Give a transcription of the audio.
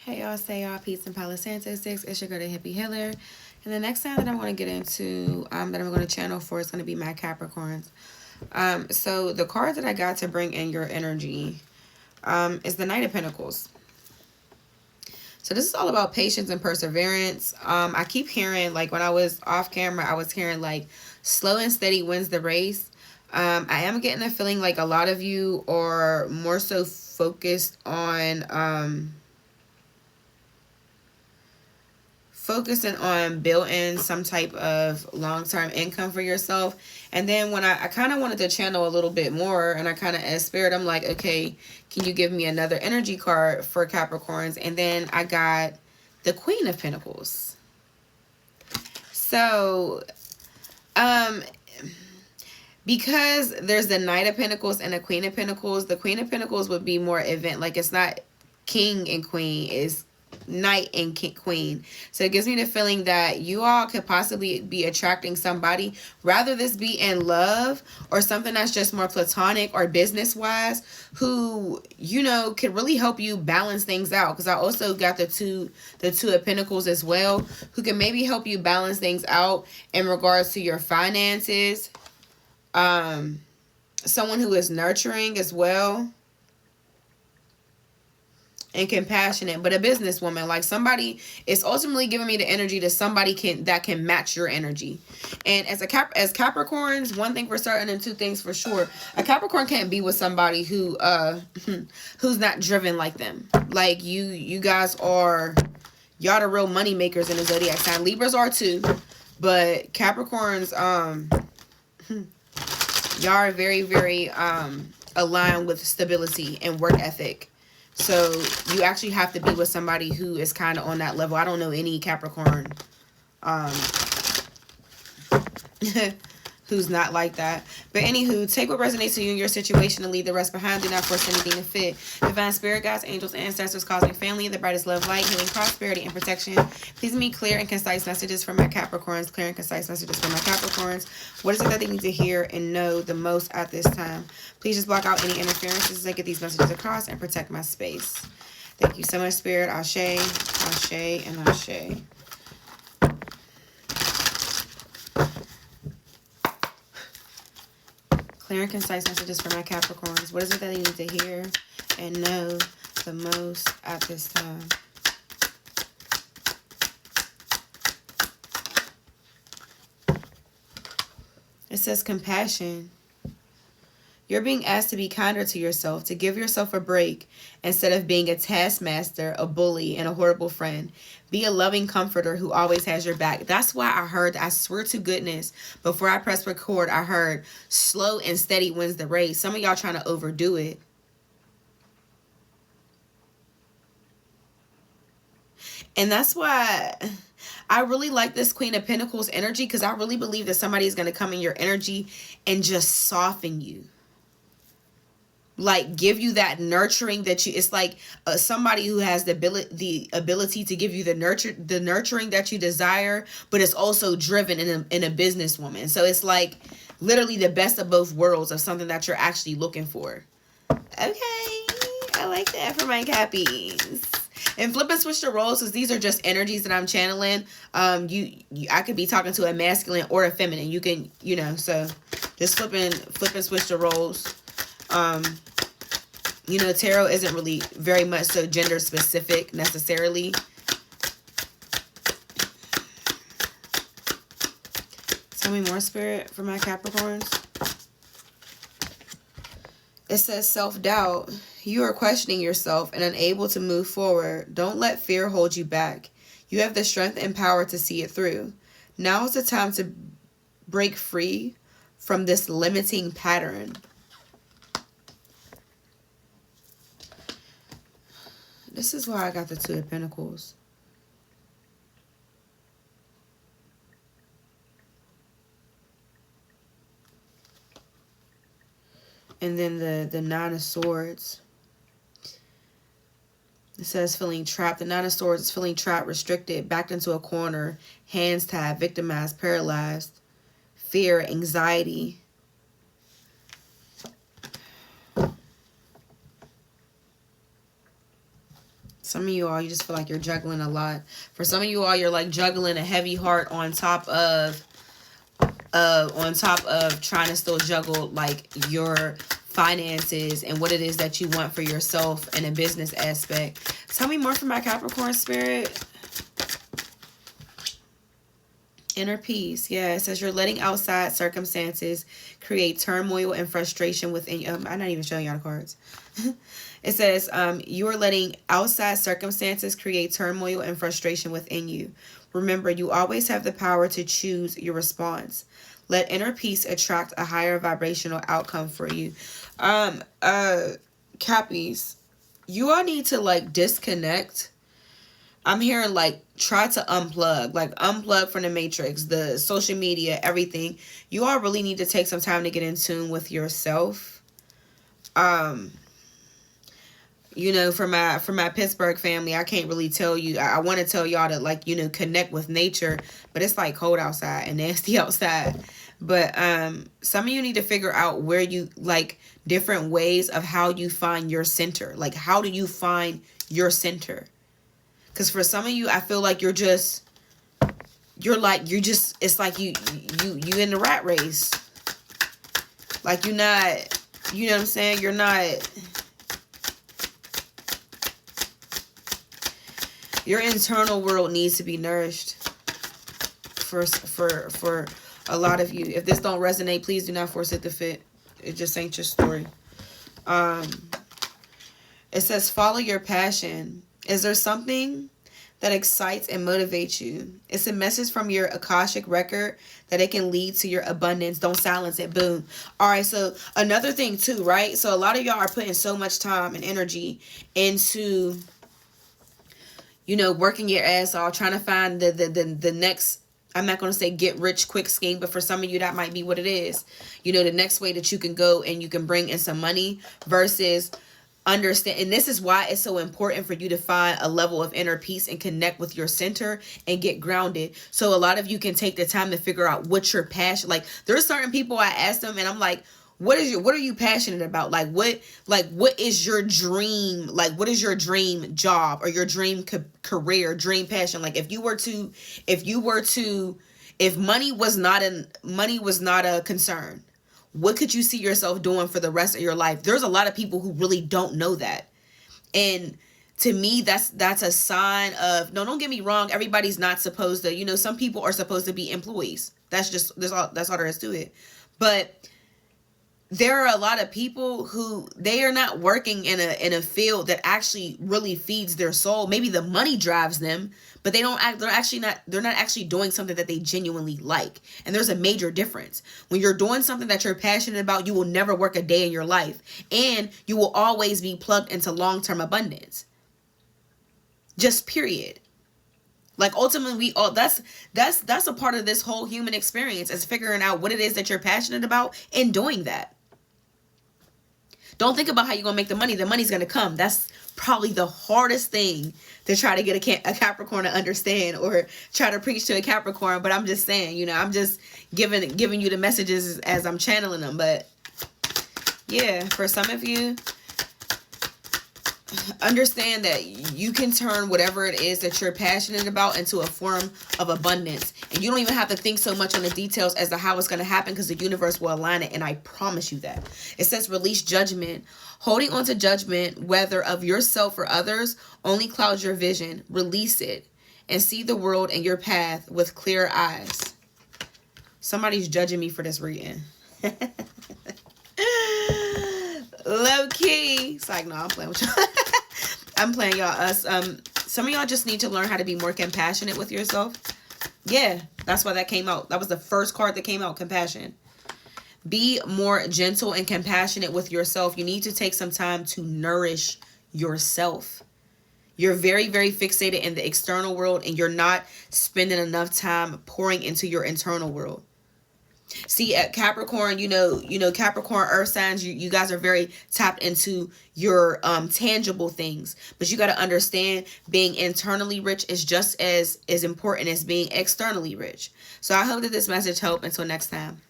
Hey y'all, say y'all, peace and Palo Santo 6. It's your girl, the hippie healer. And the next sign that I'm going to get into, that I'm going to channel for, is going to be my Capricorns. So the card that I got to bring in your energy is the Knight of Pentacles. So this is all about patience and perseverance. I keep hearing, like when I was off camera, I was hearing like slow and steady wins the race. I am getting a feeling like a lot of you are more so focused on focusing on building some type of long-term income for yourself. And then when I kind of wanted to channel a little bit more, and I kind of asked Spirit, I'm like, okay, can you give me another energy card for Capricorns? And then I got the Queen of Pentacles. So because there's the Knight of Pentacles and the Queen of Pentacles, the Queen of Pentacles would be more event, like it's not king and queen, it's knight and queen. So it gives me the feeling that you all could possibly be attracting somebody, rather this be in love or something that's just more platonic or business wise, who, you know, could really help you balance things out. Because I also got the two of Pentacles as well, who can maybe help you balance things out in regards to your finances. Someone who is nurturing as well and compassionate, but a businesswoman, like somebody is ultimately giving me the energy to somebody that can match your energy. And as Capricorns, one thing for certain and two things for sure, a Capricorn can't be with somebody who who's not driven like them. Like you guys are, y'all the real money makers in the zodiac sign. Libras are too, but Capricorns, y'all are very, very aligned with stability and work ethic. So you actually have to be with somebody who is kind of on that level. I don't know any Capricorn who's not like that. But anywho, take what resonates to you in your situation and leave the rest behind. Do not force anything to fit. Divine spirit guides, angels, ancestors, cosmic family, the brightest love, light, healing, prosperity, and protection. Please me clear and concise messages for my Capricorns. Clear and concise messages for my Capricorns. What is it that they need to hear and know the most at this time? Please just block out any interferences as I get these messages across and protect my space. Thank you so much, Spirit. Ashe, Ashe, and Ashe. Clear and concise messages for my Capricorns. What is it that they need to hear and know the most at this time? It says compassion. You're being asked to be kinder to yourself, to give yourself a break instead of being a taskmaster, a bully, and a horrible friend. Be a loving comforter who always has your back. That's why I heard, I swear to goodness, before I pressed record, I heard slow and steady wins the race. Some of y'all trying to overdo it. And that's why I really like this Queen of Pentacles energy, because I really believe that somebody is going to come in your energy and just soften you. Like give you that nurturing that you, it's like somebody who has the ability to give you the nurturing that you desire, but it's also driven in a businesswoman. So it's like literally the best of both worlds of something that you're actually looking for. Okay, I like that for my Cappies. And flip and switch the roles, because these are just energies that I'm channeling. I could be talking to a masculine or a feminine. You can, you know, so just flip and switch the roles. You know, tarot isn't really very much so gender specific necessarily. Tell me more, Spirit, for my Capricorns. It says self-doubt. You are questioning yourself and unable to move forward. Don't let fear hold you back. You have the strength and power to see it through. Now is the time to break free from this limiting pattern. This is why I got the Two of Pentacles. And then the Nine of Swords. It says feeling trapped. The Nine of Swords is feeling trapped, restricted, backed into a corner, hands tied, victimized, paralyzed, fear, anxiety. Some of you all, you just feel like you're juggling a lot. For some of you all, you're like juggling a heavy heart on top of trying to still juggle like your finances and what it is that you want for yourself in a business aspect. Tell me more from my Capricorn spirit. Inner peace. Yeah, it says you're letting outside circumstances create turmoil and frustration within you. I'm not even showing y'all the cards. It says you are letting outside circumstances create turmoil and frustration within you. Remember, you always have the power to choose your response. Let inner peace attract a higher vibrational outcome for you. Cappies, you all need to like disconnect. I'm hearing like try to unplug, like unplug from the matrix, the social media, everything. You all really need to take some time to get in tune with yourself. You know, for my Pittsburgh family, I can't really tell you. I want to tell y'all to like, you know, connect with nature, but it's like cold outside and nasty outside. But some of you need to figure out where you like different ways of how you find your center. Like, how do you find your center? Because for some of you, I feel like it's like you in the rat race. Like you're not, you know what I'm saying? You're not, your internal world needs to be nourished for a lot of you. If this don't resonate, please do not force it to fit. It just ain't your story. It says, follow your passion. Is there something that excites and motivates you? It's a message from your Akashic record that it can lead to your abundance. Don't silence it. Boom. All right. So another thing too, right? So a lot of y'all are putting so much time and energy into, you know, working your ass off, trying to find the next, I'm not going to say get rich quick scheme, but for some of you, that might be what it is. You know, the next way that you can go and you can bring in some money versus understand. And this is why it's so important for you to find a level of inner peace and connect with your center and get grounded. So a lot of you can take the time to figure out what your passion, like there's certain people I ask them and I'm like, what are you passionate about? Like what is your dream? Like, what is your dream job or your dream career, dream passion? Like if money was not a concern, what could you see yourself doing for the rest of your life? There's a lot of people who really don't know that. And to me, that's a sign of, no, don't get me wrong. Everybody's not supposed to, you know, some people are supposed to be employees. That's all there is to it. But there are a lot of people who they are not working in a field that actually really feeds their soul. Maybe the money drives them, but they're not actually doing something that they genuinely like. And there's a major difference. When you're doing something that you're passionate about, you will never work a day in your life, and you will always be plugged into long-term abundance. Just period. Like ultimately, we all that's a part of this whole human experience, is figuring out what it is that you're passionate about and doing that. Don't think about how you're going to make the money. The money's going to come. That's probably the hardest thing to try to get a Capricorn to understand, or try to preach to a Capricorn. But I'm just saying, you know, I'm just giving you the messages as I'm channeling them. But yeah, for some of you, understand that you can turn whatever it is that you're passionate about into a form of abundance, and you don't even have to think so much on the details as to how it's going to happen, because the universe will align it. And I promise you that. It says release judgment. Holding on to judgment, whether of yourself or others, only clouds your vision. Release it and see the world and your path with clear eyes. Somebody's judging me for this reading. Low key. It's like, no, I'm playing with y'all. I'm playing y'all. Some of y'all just need to learn how to be more compassionate with yourself. Yeah, that's why that came out. That was the first card that came out, compassion. Be more gentle and compassionate with yourself. You need to take some time to nourish yourself. You're very, very fixated in the external world, and you're not spending enough time pouring into your internal world. See, at Capricorn, you know, Capricorn earth signs, you guys are very tapped into your tangible things. But you got to understand, being internally rich is just as important as being externally rich. So I hope that this message helped. Until next time.